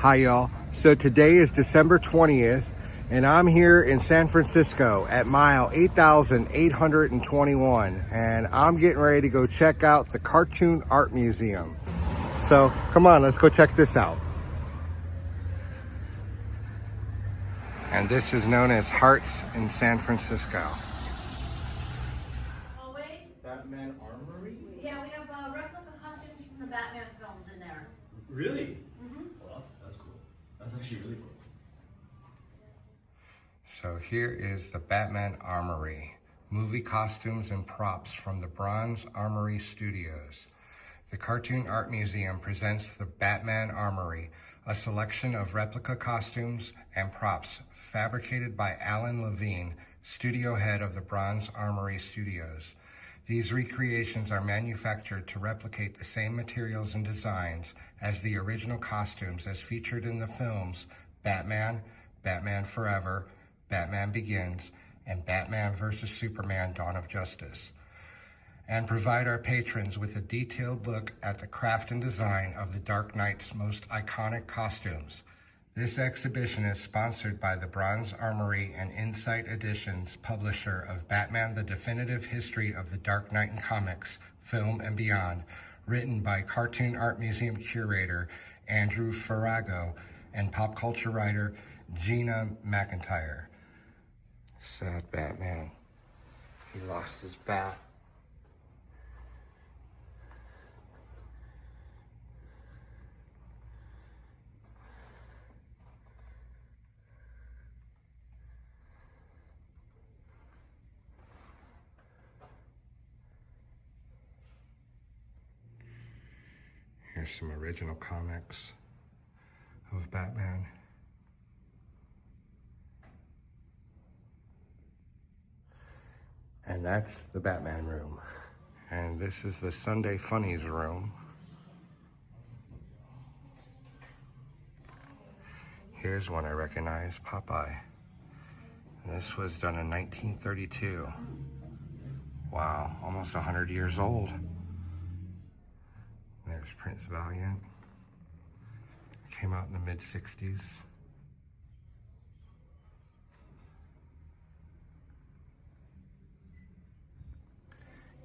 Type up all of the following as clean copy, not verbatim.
Hi, y'all. So today is December 20th, and I'm here in San Francisco at mile 8,821, and I'm getting ready to go check out the Cartoon Art Museum. So come on, let's go check this out. And this is known as Hearts in San Francisco. Batman Armory? Yeah, we have replica costumes from the Batman films in there. Really? Well, that's cool. That's actually really cool. So here is the Batman Armory. Movie costumes and props from the Bronze Armory Studios. The Cartoon Art Museum presents the Batman Armory, a selection of replica costumes and props fabricated by Alan Levine, studio head of the Bronze Armory Studios. These recreations are manufactured to replicate the same materials and designs as the original costumes as featured in the films Batman, Batman Forever, Batman Begins, and Batman vs. Superman: Dawn of Justice, and provide our patrons with a detailed look at the craft and design of the Dark Knight's most iconic costumes. This exhibition is sponsored by the Bronze Armory and Insight Editions, publisher of Batman: The Definitive History of the Dark Knight in Comics, Film, and Beyond, written by Cartoon Art Museum curator Andrew Farago and pop culture writer Gina McIntyre. Sad Batman. He lost his bat. Here's some original comics of Batman. And that's the Batman room. And this is the Sunday Funnies room. Here's one I recognize, Popeye. And this was done in 1932. Wow, almost 100 years old. There's Prince Valiant. Came out in the mid-60s.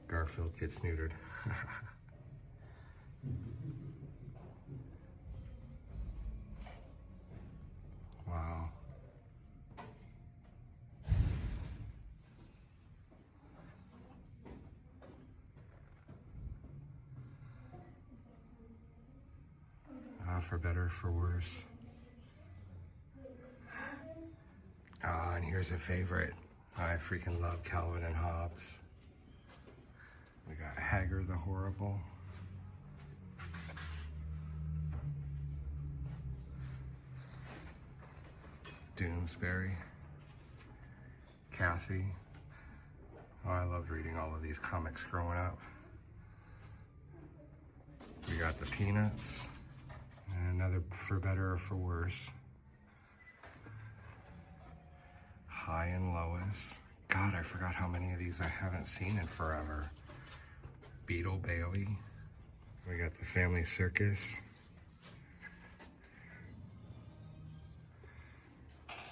Garfield gets neutered. Wow. For better or for worse. And here's a favorite. I freaking love Calvin and Hobbes. We got Hagar the Horrible. Doomsbury. Kathy. Oh, I loved reading all of these comics growing up. We got the Peanuts. And another For Better or For Worse. High and Lois. God, I forgot how many of these I haven't seen in forever. Beetle Bailey. We got the Family Circus.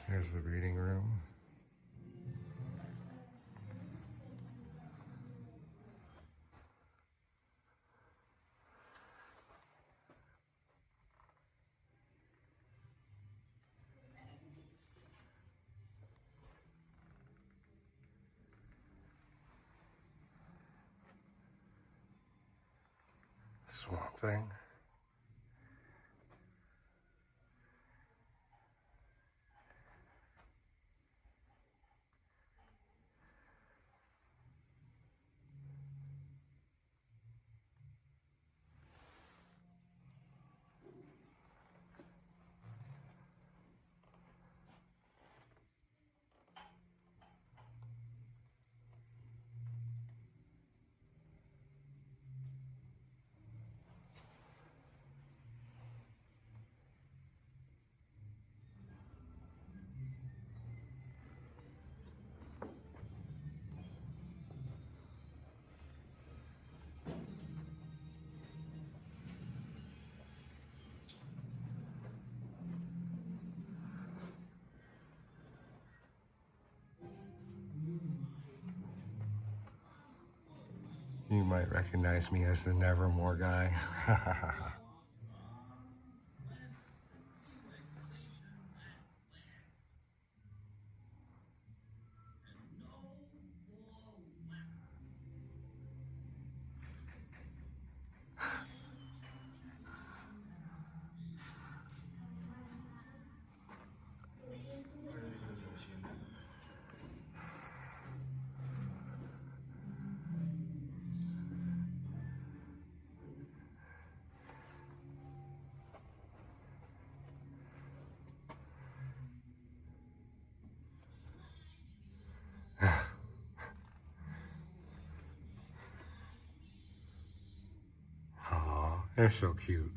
There's the reading room. Swamp Thing. might recognize me as the Nevermore guy. Aw, they're so cute.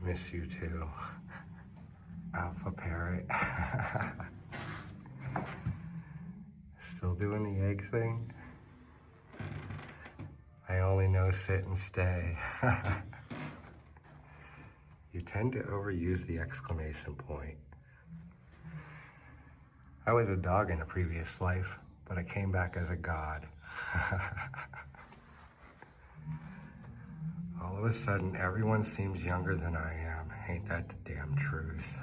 Miss you too. Alpha Parrot. Still doing the egg thing? I only know sit and stay. You tend to overuse the exclamation point. I was a dog in a previous life, but I came back as a god. All of a sudden, everyone seems younger than I am. Ain't that the damn truth?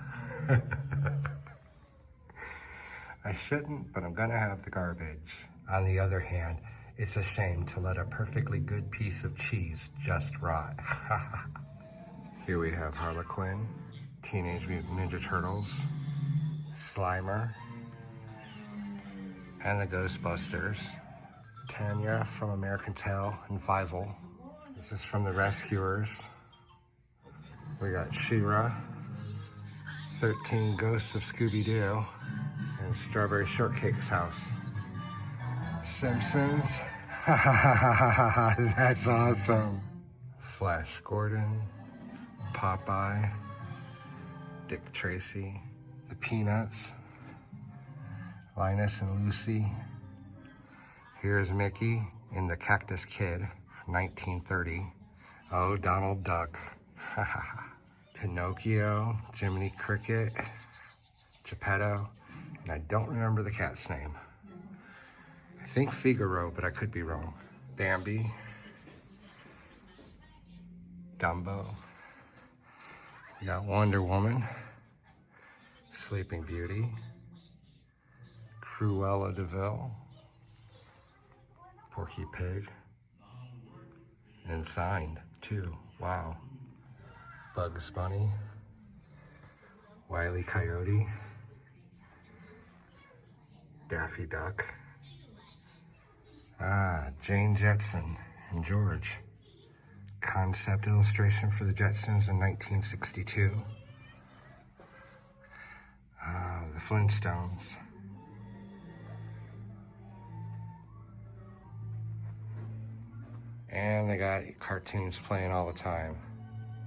I shouldn't, but I'm gonna have the garbage. On the other hand, it's a shame to let a perfectly good piece of cheese just rot. Here we have Harlequin, Teenage Mutant Ninja Turtles, Slimer, and the Ghostbusters. Tanya from American Tail and Fievel. This is from the Rescuers. We got She-Ra, 13 Ghosts of Scooby-Doo, and Strawberry Shortcake's house. Simpsons. That's awesome. Flash Gordon, Popeye, Dick Tracy, the Peanuts, Linus and Lucy. Here's Mickey in The Cactus Kid, 1930. Oh, Donald Duck. Pinocchio, Jiminy Cricket, Geppetto, and I don't remember the cat's name. I think Figaro, but I could be wrong. Bambi, Dumbo. We got Wonder Woman, Sleeping Beauty, Cruella de Vil, Porky Pig, and Signed too. Wow. Bugs Bunny, Wile E. Coyote, Daffy Duck, Jane Jetson and George. Concept illustration for the Jetsons in 1962. The Flintstones. And they got cartoons playing all the time.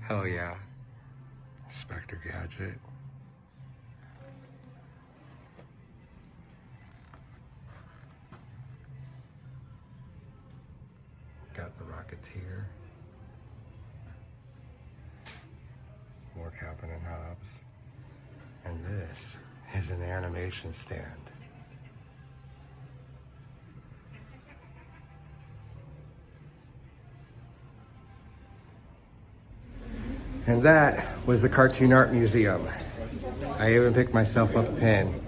Hell yeah. Inspector Gadget. Got the Rocketeer. More Calvin and Hobbes. And this is an animation stand. And that was the Cartoon Art Museum. I even picked myself up a pen.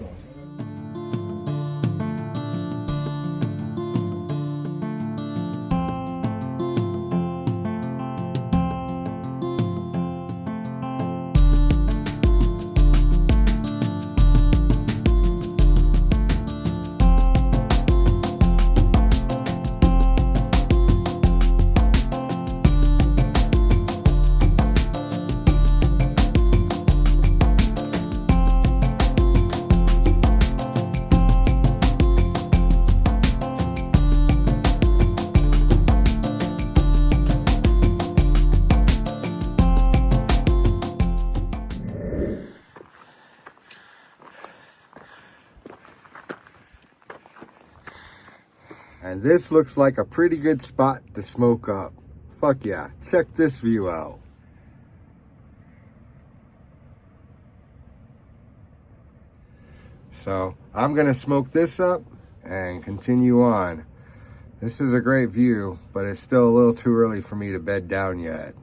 And this looks like a pretty good spot to smoke up. Fuck yeah, check this view out. So I'm gonna smoke this up and continue on. This is a great view, but it's still a little too early for me to bed down yet.